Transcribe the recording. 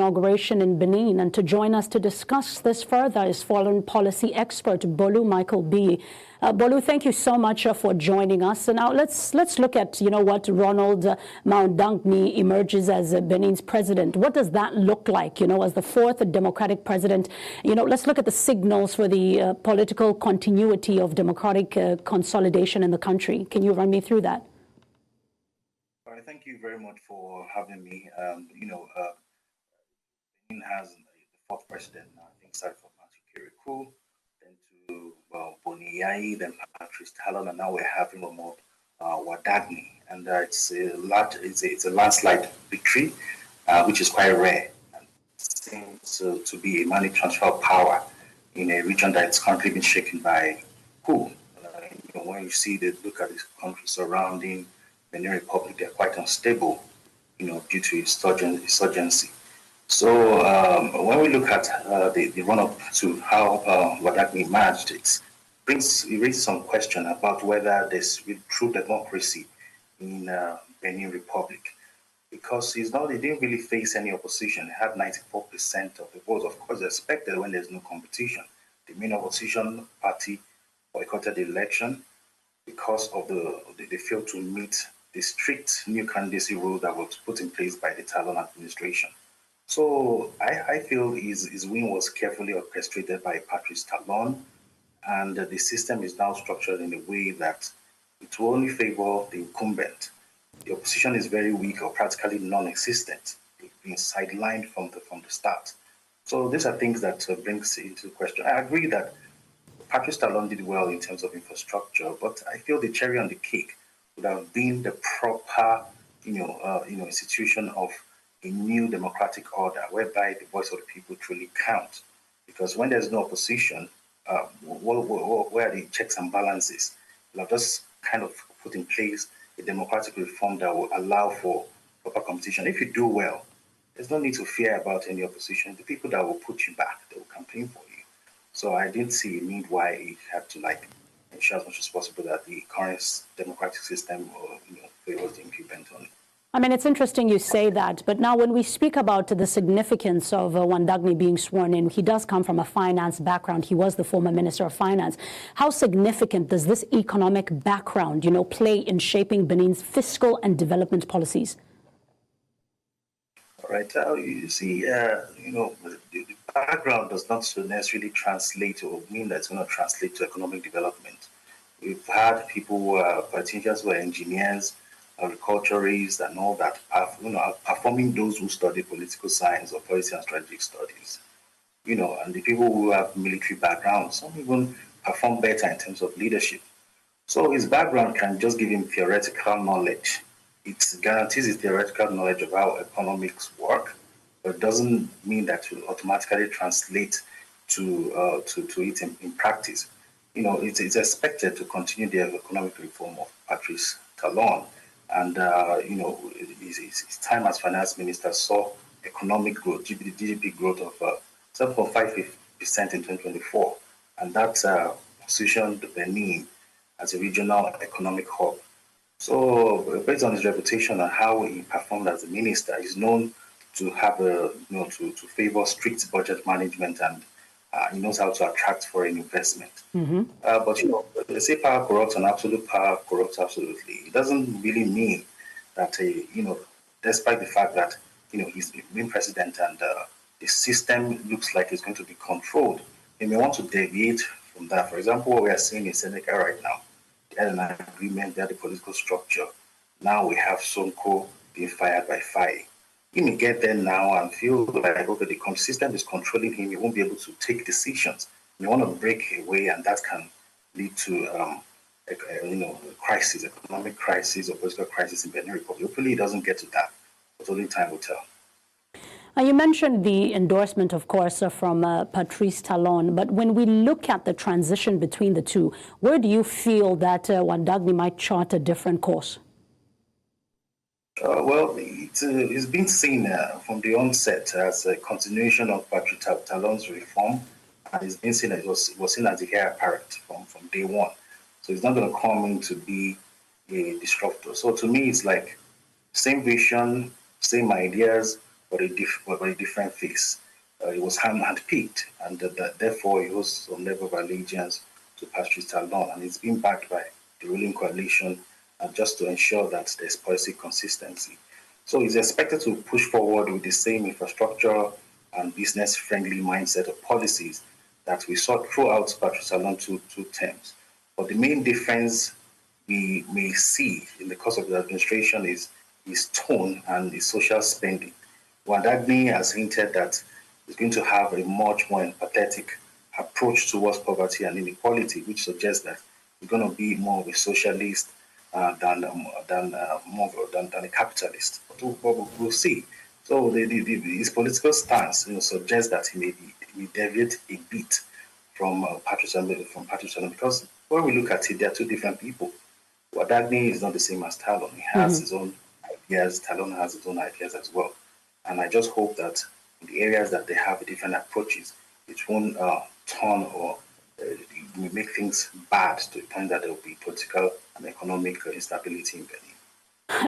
inauguration in Benin, and to join us to discuss this further is foreign policy expert Bolu Michael-Biyi. Bolu, thank you so much for joining us. So now let's look at what Romuald Wadagni emerges as Benin's president. What does that look like? As the fourth democratic president. Let's look at the signals for the political continuity of democratic consolidation in the country. Can you run me through that? All right, thank you very much for having me. Benin has the fourth president now. I think started from Michael-Biyi, then to Michael-Biyi, then Patrice Talon, and now we're having Romuald Wadagni, and it's a landslide victory, which is quite rare. And it seems to be a money transfer of power in a region that's currently been shaken by coup. When you look at this country surrounding Benin Republic, they're quite unstable, due to insurgency. So when we look at the run-up to how Wadagni emerged, it raises some question about whether there's true democracy in Benin Republic, because he didn't really face any opposition. He had 94% of the votes. Of course, expected when there's no competition. The main opposition party boycotted the election because of they failed to meet the strict new candidacy rule that was put in place by the Talon administration. So I feel his win was carefully orchestrated by Patrice Talon, and the system is now structured in a way that it will only favor the incumbent. The opposition is very weak or practically non-existent. They've been sidelined from the start. So these are things that brings into question. I agree that Patrice Talon did well in terms of infrastructure, but I feel the cherry on the cake would have been the proper, institution of a new democratic order whereby the voice of the people truly counts. Because when there's no opposition, where are the checks and balances? We'll just kind of put in place a democratic reform that will allow for proper competition. If you do well, there's no need to fear about any opposition. The people that will put you back, they will campaign for you. So I didn't see a need why it had to ensure as much as possible that the current democratic system favors the incumbent only. I mean, it's interesting you say that, but now when we speak about the significance of Wadagni being sworn in, he does come from a finance background. He was the former Minister of Finance. How significant does this economic background, play in shaping Benin's fiscal and development policies? All right. You see, the background does not necessarily translate or mean that it's going to translate to economic development. We've had people who are politicians who are engineers, agriculturists, and all that, performing those who study political science or policy and strategic studies. And the people who have military backgrounds, some even perform better in terms of leadership. So his background can just give him theoretical knowledge. It guarantees his theoretical knowledge of how economics work, but it doesn't mean that it will automatically translate to it in practice. It's expected to continue the economic reform of Patrice Talon. And, his time as finance minister saw economic growth, GDP growth of 7.5% in 2024. And that positioned Benin as a regional economic hub. So based on his reputation and how he performed as a minister, he's known to have to favor strict budget management, and he knows how to attract foreign investment. Mm-hmm. But they say power corrupts and absolute power corrupts absolutely. It doesn't really mean that despite the fact that he's been president and the system looks like it's going to be controlled, he may want to deviate from that. For example, what we are seeing in Senegal right now, they had an agreement, they had a political structure. Now we have Sonko being fired by Faye. He may get there now and feel like, okay, the system is controlling him. He won't be able to take decisions. He may want to break away, and that can lead to crisis, economic crisis or political crisis in Benin Republic. Hopefully, it doesn't get to that, but only time will tell. You mentioned the endorsement, of course, from Patrice Talon, but when we look at the transition between the two, where do you feel that Wadagni might chart a different course? Well, it's been seen from the onset as a continuation of Patrice Talon's reform, and it's been seen as it was seen as the heir apparent from day one. So it's not going to come in to be a disruptor. So to me, it's like same vision, same ideas, but a different face. It was handpicked, and therefore it was some level of allegiance to Patrice Talon, and it's been backed by the ruling coalition, just to ensure that there's policy consistency. So he's expected to push forward with the same infrastructure and business-friendly mindset of policies that we saw throughout Patrice Talon's two terms. But the main difference we may see in the course of the administration is his tone and his social spending. Wadagni has hinted that he's going to have a much more empathetic approach towards poverty and inequality, which suggests that he's going to be more of a socialist than a capitalist. But we'll see. So his political stance, suggests that he may deviate a bit from Patrice because when we look at it, there are two different people. Wadagni is not the same as Talon. He has his own ideas. Talon has his own ideas as well. And I just hope that in the areas that they have different approaches, it won't turn or make things bad to the point that there will be political and economic instability in Benin.